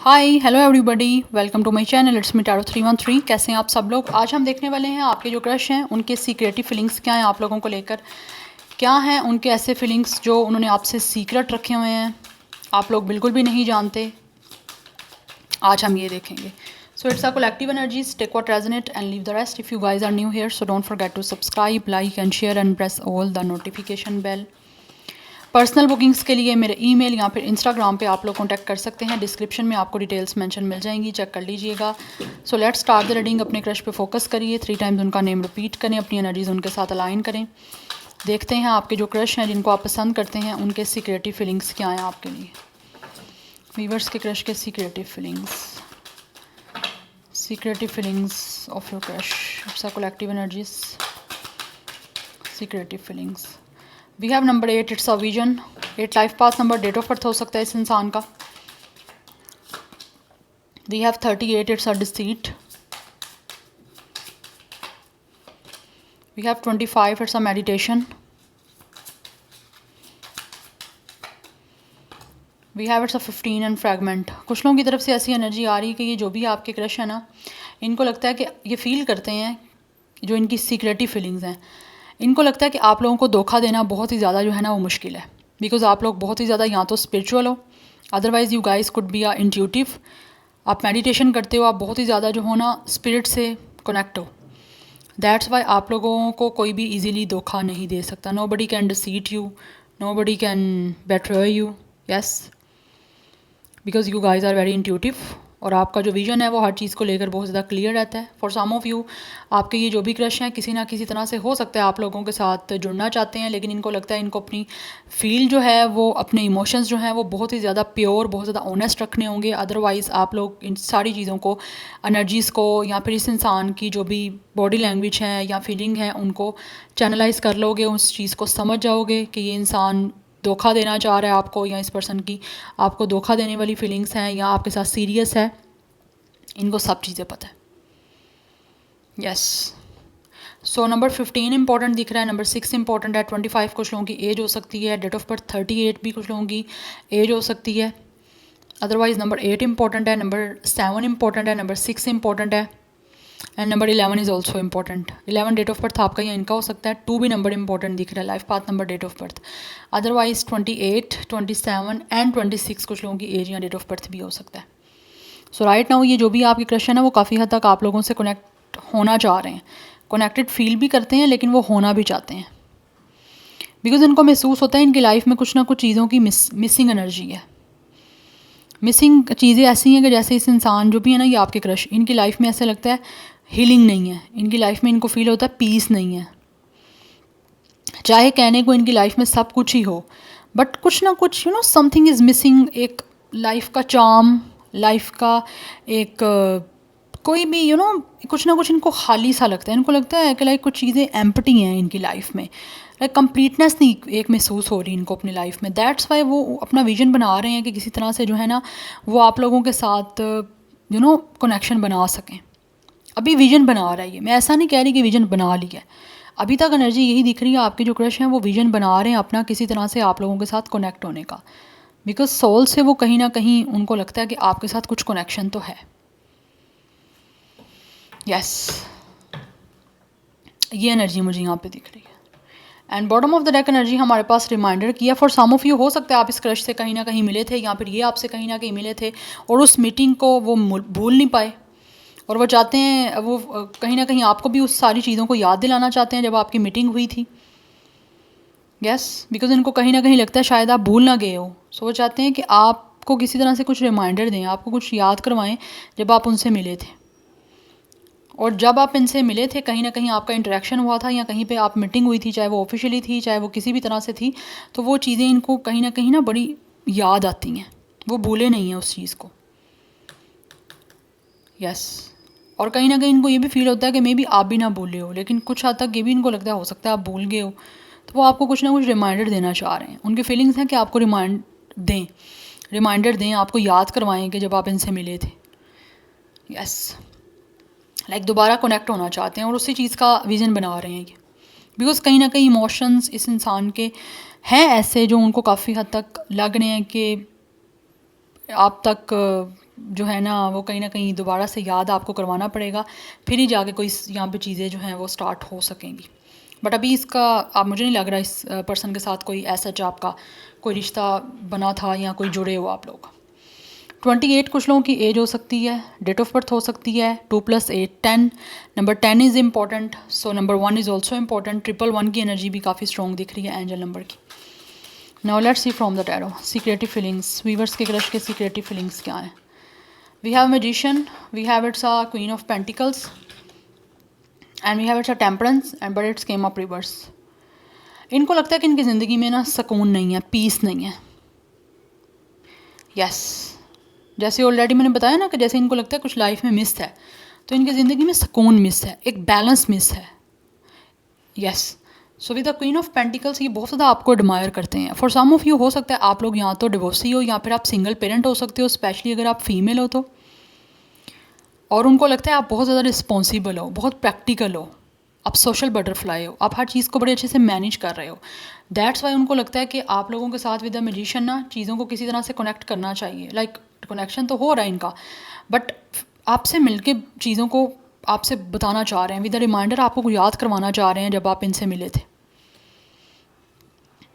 Hi hello everybody, welcome to my channel it's me tarot 313। कैसे हैं आप सब लोग। आज हम देखने वाले हैं आपके जो क्रश हैं उनके सीक्रेटिव फीलिंग्स क्या हैं आप लोगों को लेकर, क्या हैं उनके ऐसे फीलिंग्स जो उन्होंने आपसे सीक्रेट रखे हुए हैं, आप लोग बिल्कुल भी नहीं जानते। आज हम ये देखेंगे। So it's a collective energies, take what resonate and leave the rest. If you guys are new here so don't forget to subscribe, like and share and press all the notification bell. Personal bookings के लिए मेरे email या फिर Instagram पे आप लोग contact कर सकते हैं। डिस्क्रिप्शन में आपको डिटेल्स मेंशन मिल जाएंगी, चेक कर लीजिएगा। So let's start the reading. अपने क्रश पे फोकस करिए, 3 टाइम्स उनका नेम रिपीट करें, अपनी एनर्जीज उनके साथ अलाइन करें। देखते हैं आपके जो क्रश हैं जिनको आप पसंद करते हैं उनके सीक्रेटिव फीलिंग्स क्या हैं आपके लिए। वीवर्स के क्रश के secretive feelings of your crush. It's a collective energies, secretive feelings. We have number 8, it's a vision. 8 life path number, date of birth हो सकता है इस इंसान का। We have 38, it's a deceit. We have 25, it's a meditation. We have it's a 15 and fragment. कुछ लोगों की तरफ से ऐसी एनर्जी आ रही है कि ये जो भी आपके क्रश है ना, इनको लगता है कि ये फील करते हैं, जो इनकी सीक्रेटिव फीलिंग्स हैं, इनको लगता है कि आप लोगों को धोखा देना बहुत ही ज़्यादा जो है ना वो मुश्किल है। बिकॉज आप लोग बहुत ही ज़्यादा या तो स्पिरिचुअल हो, otherwise you guys could be a intuitive. आप मेडिटेशन करते हो, आप बहुत ही ज़्यादा जो हो ना स्पिरिट से कनेक्ट हो। दैट्स वाई आप लोगों को कोई भी इजीली धोखा नहीं दे सकता। Nobody can deceive you, nobody can betray you. Yes, because you guys are very intuitive और आपका जो विजन है वो हर चीज़ को लेकर बहुत ज़्यादा क्लियर रहता है। फॉर सम ऑफ यू, आपके ये जो भी क्रश हैं किसी ना किसी तरह से हो सकता है आप लोगों के साथ जुड़ना चाहते हैं, लेकिन इनको लगता है इनको अपनी फील जो है वो, अपने इमोशंस जो हैं वो बहुत ही ज़्यादा प्योर, बहुत ज़्यादा ऑनेस्ट रखने होंगे। अदरवाइज़ आप लोग इन सारी चीज़ों को, एनर्जीज़ को, या फिर इस इंसान की जो भी बॉडी लैंग्वेज है या फीलिंग है उनको चैनलाइज कर लोगे, उस चीज़ को समझ जाओगे कि ये इंसान धोखा देना चाह रहा है आपको, या इस पर्सन की आपको धोखा देने वाली फीलिंग्स हैं, या आपके साथ सीरियस है। इनको सब चीज़ें पता है। यस, सो नंबर 15 इंपॉर्टेंट दिख रहा है, नंबर 6 इंपॉर्टेंट है, 25 कुछ लोगों की एज हो सकती है, डेट ऑफ बर्थ 38 भी कुछ लोगों की एज हो सकती है। अदरवाइज नंबर 8 इंपॉर्टेंट है, नंबर 7 इंपॉर्टेंट है, नंबर 6 इंपॉर्टेंट है, and number 11 is also important. 11 date of birth आपका या इनका हो सकता है। 2 भी नंबर इंपॉर्टेंट दिख रहा है, life path number, date of birth. Otherwise 28, 27 and 26 कुछ लोगों की एज या डेट ऑफ बर्थ भी हो सकता है। सो राइट नाउ ये जो भी आपके क्रश है ना वो काफ़ी हद तक आप लोगों से कनेक्ट होना चाह रहे हैं, कनेक्टेड फील भी करते हैं, लेकिन वो होना भी चाहते हैं। बिकॉज इनको महसूस होता है इनकी लाइफ में कुछ ना कुछ चीज़ों की मिसिंग एनर्जी है। मिसिंग चीज़ें ऐसी हैं कि जैसे इस इंसान जो भी है ना, ये आपके क्रश, इनकी लाइफ में ऐसे लगता है हीलिंग नहीं है इनकी लाइफ में, इनको फील होता है पीस नहीं है। चाहे कहने को इनकी लाइफ में सब कुछ ही हो, बट कुछ ना कुछ समथिंग इज़ मिसिंग। एक लाइफ का चार्म, लाइफ का एक कोई भी कुछ ना कुछ इनको खाली सा लगता है। इनको लगता है कि लाइक कुछ चीज़ें एम्प्टी हैं इनकी लाइफ में, लाइक कंप्लीटनेस नहीं एक महसूस हो रही इनको अपनी लाइफ में। दैट्स वाई वो अपना विजन बना रहे हैं कि किसी तरह से जो है ना वो आप लोगों के साथ कनेक्शन बना सकें। अभी विजन बना रहा है ये, मैं ऐसा नहीं कह रही कि विजन बना लिया है। अभी तक एनर्जी यही दिख रही है, आपके जो क्रश हैं वो विजन बना रहे हैं अपना किसी तरह से आप लोगों के साथ कनेक्ट होने का। बिकॉज सोल से वो कहीं ना कहीं उनको लगता है कि आपके साथ कुछ कनेक्शन तो है। यस, ये एनर्जी मुझे यहाँ पे दिख रही है। And bottom of the deck energy हमारे पास रिमाइंडर किया। फॉर सम ऑफ यू हो सकता है आप इस क्रश से कहीं ना कहीं मिले थे, या फिर ये आपसे कहीं ना कहीं मिले थे और उस मीटिंग को वो भूल नहीं पाए, और वो चाहते हैं, वो कहीं ना कहीं आपको भी उस सारी चीज़ों को याद दिलाना चाहते हैं जब आपकी मीटिंग हुई थी। यस, बिकॉज इनको कहीं ना कहीं लगता है शायद आप भूल ना गए हो। सो वो चाहते हैं कि आपको किसी तरह से कुछ रिमाइंडर दें, आपको कुछ याद करवाएं जब आप उनसे मिले थे। और जब आप इनसे मिले थे कहीं ना कहीं आपका इंटरेक्शन हुआ था, या कहीं पे आप मीटिंग हुई थी, चाहे वो ऑफिशियली थी चाहे वो किसी भी तरह से थी, तो वो चीज़ें इनको कहीं ना बड़ी याद आती हैं। वो भूले नहीं हैं उस चीज़ को। यस, और कहीं ना कहीं इनको ये भी फील होता है कि मे बी आप भी ना भूले हो, लेकिन कुछ हद तक ये भी इनको लगता है हो सकता है आप भूल गए हो। तो वो आपको कुछ ना कुछ रिमाइंडर देना चाह रहे हैं। उनकी फीलिंग्स हैं कि आपको रिमाइंडर दें, आपको याद करवाएं कि जब आप इनसे मिले थे। यस, लाइक दोबारा कनेक्ट होना चाहते हैं और उसी चीज़ का विज़न बना रहे हैं ये। बिकॉज कहीं ना कहीं इमोशंस इस इंसान के हैं ऐसे जो उनको काफ़ी हद तक लग रहे हैं कि आप तक जो है ना वो कहीं ना कहीं दोबारा से याद आपको करवाना पड़ेगा, फिर ही जाके कोई यहाँ पे चीज़ें जो हैं वो स्टार्ट हो सकेंगी। बट अभी इसका अब मुझे नहीं लग रहा इस पर्सन के साथ कोई ऐसा आपका कोई रिश्ता बना था या कोई जुड़े हो आप लोग। 28 कुछ लोगों की एज हो सकती है, डेट ऑफ बर्थ हो सकती है 2 + 8 10। Number 10 is important, so number 1 is also important. 111 की एनर्जी भी काफ़ी स्ट्रॉन्ग दिख रही है एंजल नंबर की। Now let's see from the tarot secretive feelings. Viewers के क्रश के सीक्रेटिव फीलिंग्स क्या हैं? We have magician, we have it's a queen of pentacles and we have it's a temperance and but it's came up reverse. इनको लगता है कि इनकी ज़िंदगी में ना सुकून नहीं है, पीस नहीं है। यस, जैसे ऑलरेडी मैंने बताया ना कि जैसे इनको लगता है कुछ लाइफ में मिस है, तो इनकी ज़िंदगी में सुकून मिस है, एक बैलेंस मिस है। Yes, so with the queen of pentacles ये बहुत ज़्यादा आपको एडमायर करते हैं। फॉर सम ऑफ यू हो सकता है आप लोग या तो डिवोर्सी हो या फिर आप सिंगल पेरेंट हो सकते हो, स्पेशली अगर आप फीमेल हो तो। और उनको लगता है आप बहुत ज़्यादा रिस्पॉन्सिबल हो, बहुत प्रैक्टिकल हो, आप सोशल बटरफ्लाई हो, आप हर चीज़ को बड़े अच्छे से मैनेज कर रहे हो। दैट्स वाई उनको लगता है कि आप लोगों के साथ विद द मैजिशियन ना चीज़ों को किसी तरह से कनेक्ट करना चाहिए। लाइक कनेक्शन तो हो रहा है इनका, बट आपसे मिलके चीज़ों को आपसे बताना चाह रहे हैं, विद द रिमाइंडर आपको याद करवाना चाह रहे हैं जब आप इनसे मिले थे।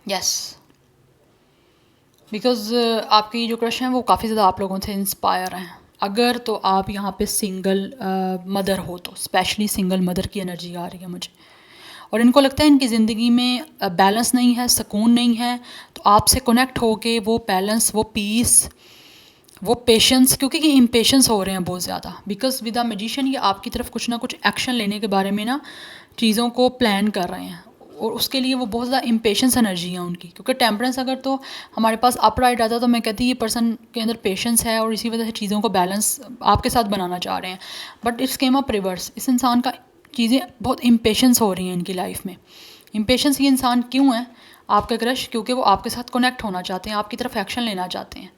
यस, बिकॉज आपकी जो क्रश हैं वो काफ़ी ज़्यादा आप लोगों से इंस्पायर हैं। अगर तो आप यहाँ पे सिंगल मदर हो तो स्पेशली सिंगल मदर की एनर्जी आ रही है मुझे, और इनको लगता है इनकी ज़िंदगी में बैलेंस नहीं है, सुकून नहीं है, तो आपसे कनेक्ट होके वो बैलेंस, वो पीस, वो पेशेंस, क्योंकि ये इम्पेशेंस हो रहे हैं बहुत ज़्यादा। बिकॉज विद द मैजिशियन ये आपकी तरफ कुछ ना कुछ एक्शन लेने के बारे में ना चीज़ों को प्लान कर रहे हैं, और उसके लिए वो बहुत ज़्यादा इम्पेशेंस एनर्जी है उनकी। क्योंकि टेम्परेंस अगर तो हमारे पास अपराइट आता तो मैं कहती ये पर्सन के अंदर पेशेंस है और इसी वजह से चीज़ों को बैलेंस आपके साथ बनाना चाह रहे हैं। But it's came up reverse, इस इंसान का चीज़ें बहुत इम्पेशेंस हो रही हैं इनकी लाइफ में। इम्पेशेंस ये इंसान क्यों है आपका क्रश? क्योंकि वो आपके साथ कनेक्ट होना चाहते हैं, आपकी तरफ एक्शन लेना चाहते हैं,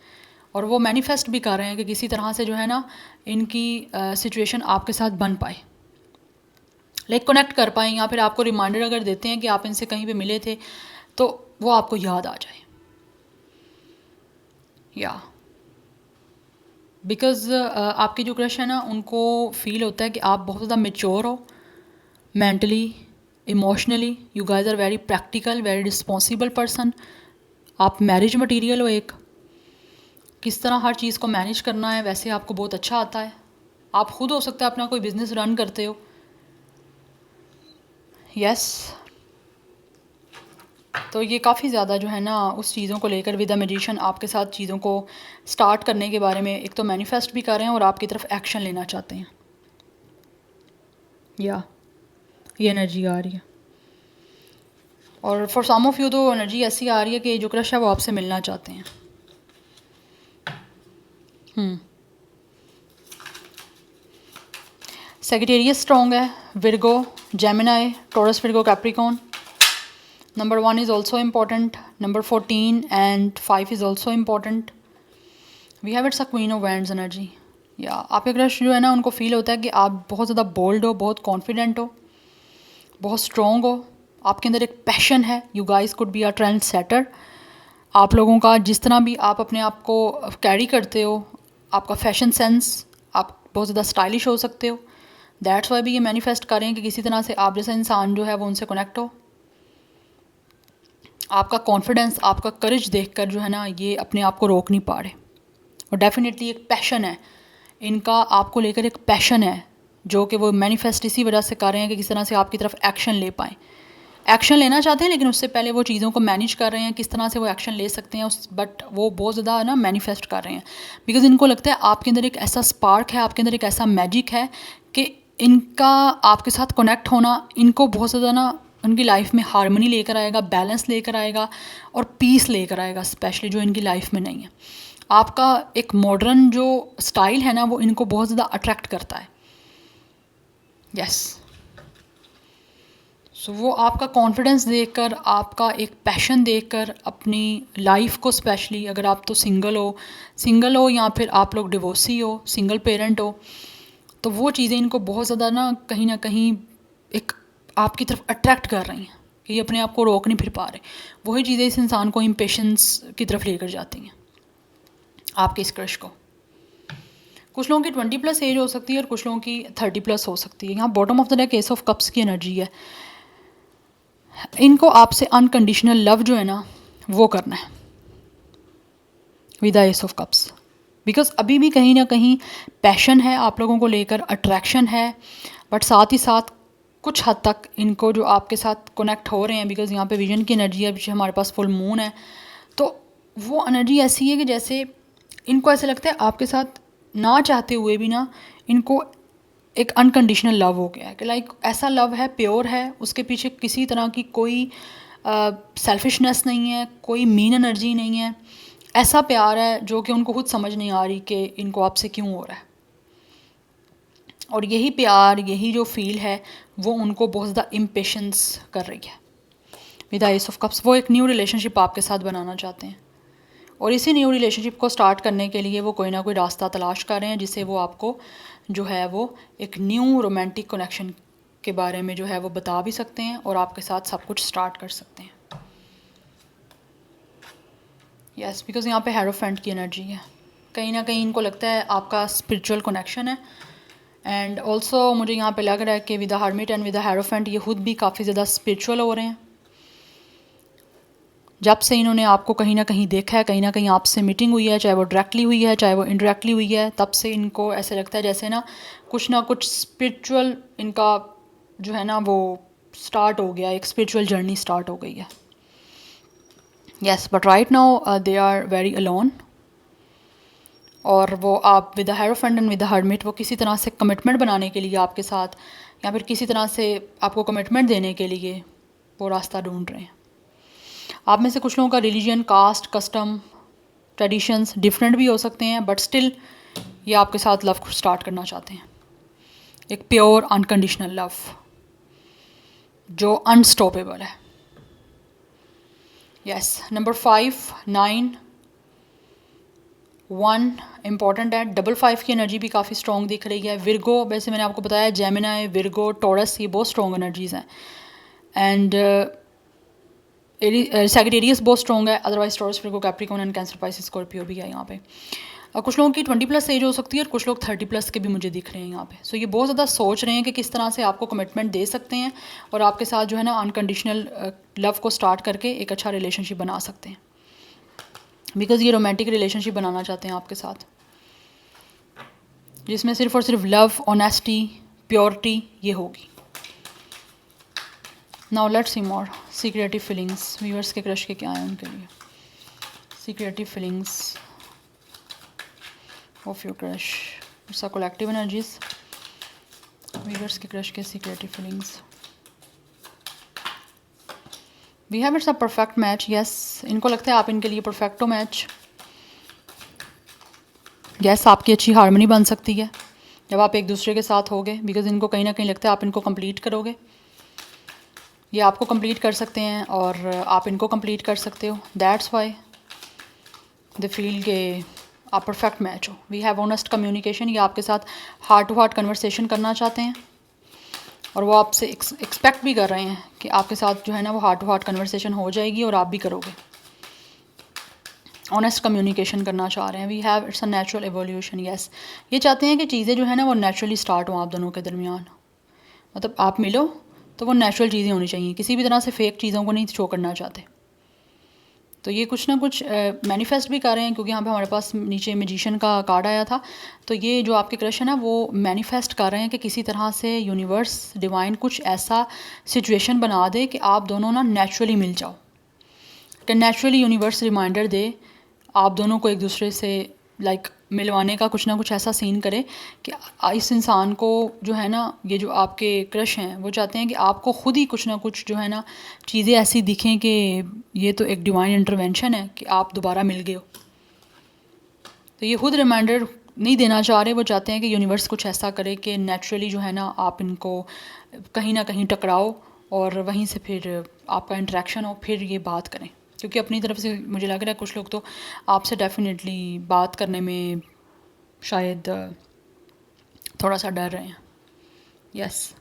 और वो मैनिफेस्ट भी कर रहे हैं कि किसी तरह से जो है ना इनकी सिचुएशन आपके साथ बन पाए, लाइक कनेक्ट कर पाएँ, या फिर आपको रिमाइंडर अगर देते हैं कि आप इनसे कहीं पे मिले थे तो वो आपको याद आ जाए। या बिकॉज़ आपकी जो क्रश है ना उनको फील होता है कि आप बहुत ज़्यादा मेच्योर हो, mentally, emotionally, you guys are very practical, very responsible person. आप मैरिज मटीरियल हो एक, किस तरह हर चीज़ को मैनेज करना है वैसे आपको बहुत अच्छा आता है। आप खुद हो सकता है अपना कोई बिजनेस रन करते हो। यस, तो ये काफ़ी ज़्यादा जो है ना उस चीज़ों को लेकर विद द मैजिशियन आपके साथ चीज़ों को स्टार्ट करने के बारे में एक तो मैनिफेस्ट भी कर रहे हैं और आपकी तरफ एक्शन लेना चाहते हैं। या ये एनर्जी आ रही है, और फॉर सम ऑफ यू तो एनर्जी ऐसी आ रही है कि जो क्रश है वो आपसे मिलना चाहते हैं। सेजिटेरियस स्ट्रॉन्ग है, Virgo, Gemini, taurus, Virgo, Capricorn. Number 1 is also important. Number 14 and 5 is also important. We have it's a Queen of Wands energy. या आपके क्रश जो है ना उनको फील होता है कि आप बहुत ज़्यादा बोल्ड हो, बहुत कॉन्फिडेंट हो, बहुत स्ट्रॉन्ग हो, आपके अंदर एक पैशन है। You guys could be a trend setter. आप लोगों का जिस तरह भी आप अपने आप को कैरी करते हो, आपका फैशन सेंस, आप बहुत ज़्यादा स्टाइलिश हो सकते हो। दैट्स वाई भी ये मैनिफेस्ट करें कि किसी तरह से आप जैसा इंसान जो है वो उनसे कनेक्ट हो। आपका कॉन्फिडेंस, आपका करेज देखकर जो है ना ये अपने आप को रोक नहीं पा रहे, और डेफिनेटली एक पैशन है इनका, आपको लेकर एक पैशन है जो कि वो मैनिफेस्ट इसी वजह से कर रहे हैं कि किस तरह से आपकी तरफ एक्शन ले पाएँ। एक्शन लेना चाहते हैं लेकिन उससे पहले वो चीज़ों को मैनेज कर रहे हैं किस तरह से वो एक्शन ले सकते हैं उस, बट वो बहुत ज़्यादा ना मैनिफेस्ट कर रहे हैं। बिकॉज इनको लगता है आपके अंदर एक ऐसा स्पार्क है, आपके अंदर एक ऐसा मैजिक है कि इनका आपके साथ कनेक्ट होना इनको बहुत ज़्यादा ना उनकी लाइफ में हारमनी लेकर आएगा, बैलेंस लेकर आएगा और पीस लेकर आएगा, स्पेशली जो इनकी लाइफ में नहीं है। आपका एक मॉडर्न जो स्टाइल है ना वो इनको बहुत ज़्यादा अट्रैक्ट करता है। यस, सो वो आपका कॉन्फिडेंस देखकर, आपका एक पैशन देखकर अपनी लाइफ को, स्पेशली अगर आप तो सिंगल हो या फिर आप लोग डिवोर्सी हो, सिंगल पेरेंट हो, तो वो चीज़ें इनको बहुत ज़्यादा ना कहीं एक आपकी तरफ अट्रैक्ट कर रही हैं कि ये अपने आप को रोक नहीं फिर पा रहे। वही चीज़ें इस इंसान को इम्पेशेंस की तरफ लेकर जाती हैं, आपके इस क्रश को। कुछ लोगों की 20+ एज हो सकती है और कुछ लोगों की 30+ हो सकती है। यहाँ bottom of the deck S of cups की एनर्जी है। इनको आपसे अनकंडीशनल लव जो है ना वो करना है with S of cups, because अभी भी कहीं ना कहीं पैशन है आप लोगों को लेकर, अट्रैक्शन है, बट साथ ही साथ कुछ हद तक इनको जो आपके साथ कनेक्ट हो रहे हैं, बिकॉज यहाँ पे विजन की एनर्जी है, पीछे हमारे पास फुल मून है, तो वो एनर्जी ऐसी है कि जैसे इनको ऐसे लगता है आपके साथ ना चाहते हुए भी ना इनको एक अनकंडीशनल लव हो गया है कि लाइक ऐसा लव है, प्योर है, उसके पीछे किसी तरह की कोई सेल्फिशनेस नहीं है, कोई मीन एनर्जी नहीं है। ऐसा प्यार है जो कि उनको खुद समझ नहीं आ रही कि इनको आपसे क्यों हो रहा है, और यही प्यार, यही जो फील है वो उनको बहुत ज़्यादा इम्पेशंस कर रही है विद एस ऑफ कप्स। वो एक न्यू रिलेशनशिप आपके साथ बनाना चाहते हैं, और इसी न्यू रिलेशनशिप को स्टार्ट करने के लिए वो कोई ना कोई रास्ता तलाश कर रहे हैं, जिससे वो आपको जो है वो एक न्यू रोमांटिक कनेक्शन के बारे में जो है वो बता भी सकते हैं और आपके साथ सब कुछ स्टार्ट कर सकते हैं। यस, बिकॉज यहाँ पे हेरोफेंट की एनर्जी है, कहीं ना कहीं इनको लगता है आपका स्पिरिचुअल कनेक्शन है। एंड ऑल्सो मुझे यहाँ पे लग रहा है कि with the hermit and with the hierophant ये खुद भी काफ़ी ज़्यादा स्पिरिचुअल हो रहे हैं। जब से इन्होंने आपको कहीं ना कहीं देखा है, कहीं ना कहीं आपसे मीटिंग हुई है, चाहे वो डायरेक्टली हुई है चाहे वो इनडायरेक्टली हुई है, तब से इनको ऐसे लगता है जैसे ना कुछ स्पिरिचुअल इनका जो है ना वो स्टार्ट हो गया, एक स्पिरिचुअल जर्नी स्टार्ट हो गई है। Yes, but right now they are very alone, और वो आप with the hierophant and with the hermit वो किसी तरह से कमिटमेंट बनाने के लिए आपके साथ, या फिर किसी तरह से आपको कमिटमेंट देने के लिए वो रास्ता ढूंढ रहे हैं। आप में से कुछ लोगों का religion, caste, custom, traditions different भी हो सकते हैं, बट स्टिल ये आपके साथ लव स्टार्ट करना चाहते हैं, एक प्योर अनकंडीशनल लव जो अनस्टॉपेबल है। यस, नंबर 5, 9, 1 इम्पॉर्टेंट है। 5 की एनर्जी भी काफ़ी स्ट्रॉन्ग दिख रही है। विर्गो, वैसे मैंने आपको बताया जेमिनी, विर्गो, टॉरस ये बहुत स्ट्रॉन्ग एनर्जीज़ हैं। एंड सैजिटेरियस बहुत स्ट्रॉन्ग है, otherwise taurus, Virgo, Capricorn and cancer, Pisces, Scorpio भी है यहाँ पे। और कुछ लोगों की 20+ एज हो सकती है और कुछ लोग 30+ के भी मुझे दिख रहे हैं यहाँ पे। सो ये बहुत ज़्यादा सोच रहे हैं कि किस तरह से आपको कमिटमेंट दे सकते हैं और आपके साथ जो है ना अनकंडीशनल लव को स्टार्ट करके एक अच्छा रिलेशनशिप बना सकते हैं, बिकॉज ये रोमांटिक रिलेशनशिप बनाना चाहते हैं आपके साथ, जिसमें सिर्फ और सिर्फ लव, ऑनेस्टी, प्योरिटी ये होगी। Now let's see more secretive feelings. Viewers के क्रश के क्या हैं उनके लिए secretive feelings of your crush, it's a collective energies. Viewers के क्रश के secretive feelings, we have it's a perfect match. Yes, इनको लगता है आप इनके लिए परफेक्ट हो मैच। यस, आपकी अच्छी हार्मनी बन सकती है जब आप एक दूसरे के साथ होगे, बिकॉज इनको कहीं ना कहीं लगता है आप इनको कंप्लीट करोगे, ये आपको कंप्लीट कर सकते हैं और आप इनको कंप्लीट कर सकते हो। दैट्स वाई दे फील के आप परफेक्ट मैच हो। वी हैव ऑनेस्ट कम्युनिकेशन, ये आपके साथ हार्ट टू हार्ट कन्वर्सेशन करना चाहते हैं और वो आपसे एक्सपेक्ट भी कर रहे हैं कि आपके साथ जो है ना वो हार्ट टू हार्ट कन्वर्सेशन हो जाएगी और आप भी करोगे। ऑनेस्ट कम्युनिकेशन करना चाह रहे हैं। We have it's a natural evolution. Yes, ये चाहते हैं कि चीज़ें जो है ना वो नेचुरली स्टार्ट हों आप दोनों के दरमियान, मतलब आप मिलो तो वो नेचुरल चीज़ें होनी चाहिए, किसी भी तरह से फेक चीज़ों को नहीं शो करना चाहते। तो ये कुछ ना कुछ मैनिफेस्ट भी कर रहे हैं, क्योंकि यहाँ पे हमारे पास नीचे मैजिशियन का कार्ड आया था। तो ये जो आपके क्रश है ना वो मैनिफेस्ट कर रहे हैं कि किसी तरह से यूनिवर्स, डिवाइन कुछ ऐसा सिचुएशन बना दे कि आप दोनों ना नेचुरली मिल जाओ, कि नेचुरली यूनिवर्स रिमाइंडर दे आप दोनों को एक दूसरे से लाइक मिलवाने का, कुछ ना कुछ ऐसा सीन करे कि इस इंसान को जो है ना, ये जो आपके क्रश हैं वो चाहते हैं कि आपको खुद ही कुछ ना कुछ जो है ना चीज़ें ऐसी दिखें कि ये तो एक डिवाइन इंटरवेंशन है कि आप दोबारा मिल गए हो। तो ये खुद रिमाइंडर नहीं देना चाह रहे, वो चाहते हैं कि यूनिवर्स कुछ ऐसा करे कि नेचुरली जो है ना आप इनको कहीं ना कहीं टकराओ और वहीं से फिर आपका इंटरेक्शन हो, फिर ये बात करें। क्योंकि अपनी तरफ से मुझे लग रहा है कुछ लोग तो आपसे डेफिनेटली बात करने में शायद थोड़ा सा डर रहे हैं। यस,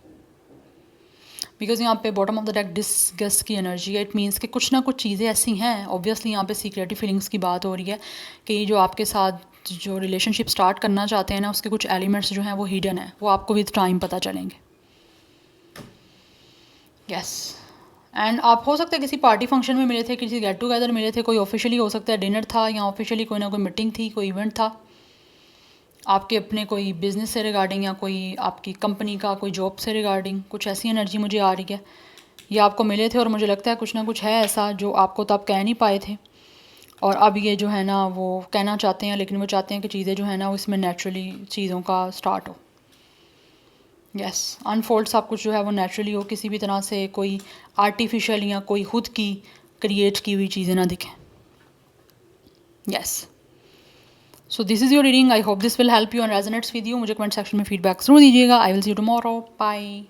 बिकॉज यहाँ पे bottom of the deck disgust की एनर्जी है। इट मीन्स कि कुछ ना कुछ चीज़ें ऐसी हैं, ऑब्वियसली यहाँ पे सीक्रेटिव फीलिंग्स की बात हो रही है कि ये जो आपके साथ जो रिलेशनशिप स्टार्ट करना चाहते हैं ना, उसके कुछ एलिमेंट्स जो हैं वो हिडन है, वो आपको विद टाइम पता चलेंगे। यस एंड आप हो सकता है किसी पार्टी फंक्शन में मिले थे, किसी गेट टुगेदर मिले थे, कोई ऑफिशियली हो सकता है डिनर था, या ऑफिशियली कोई ना कोई मीटिंग थी, कोई इवेंट था आपके अपने कोई बिज़नेस से रिगार्डिंग, या कोई आपकी कंपनी का कोई जॉब से रिगार्डिंग। कुछ ऐसी एनर्जी मुझे आ रही है, ये आपको मिले थे और मुझे लगता है कुछ ना कुछ है ऐसा जो आपको तब कह नहीं पाए थे, और अब ये जो है ना वो कहना चाहते हैं, लेकिन वो चाहते हैं कि चीज़ें जो है ना वो इसमें नेचुरली चीज़ों का स्टार्ट हो। यस अनफोल्ड सब कुछ जो है वो नेचुरली हो, किसी भी तरह से कोई आर्टिफिशियल या कोई खुद की क्रिएट की हुई चीज़ें ना दिखें। Yes so this is your reading, I hope this will help you and resonates with you. मुझे कमेंट सेक्शन में फीडबैक जरूर दीजिएगा। I will see you tomorrow, bye.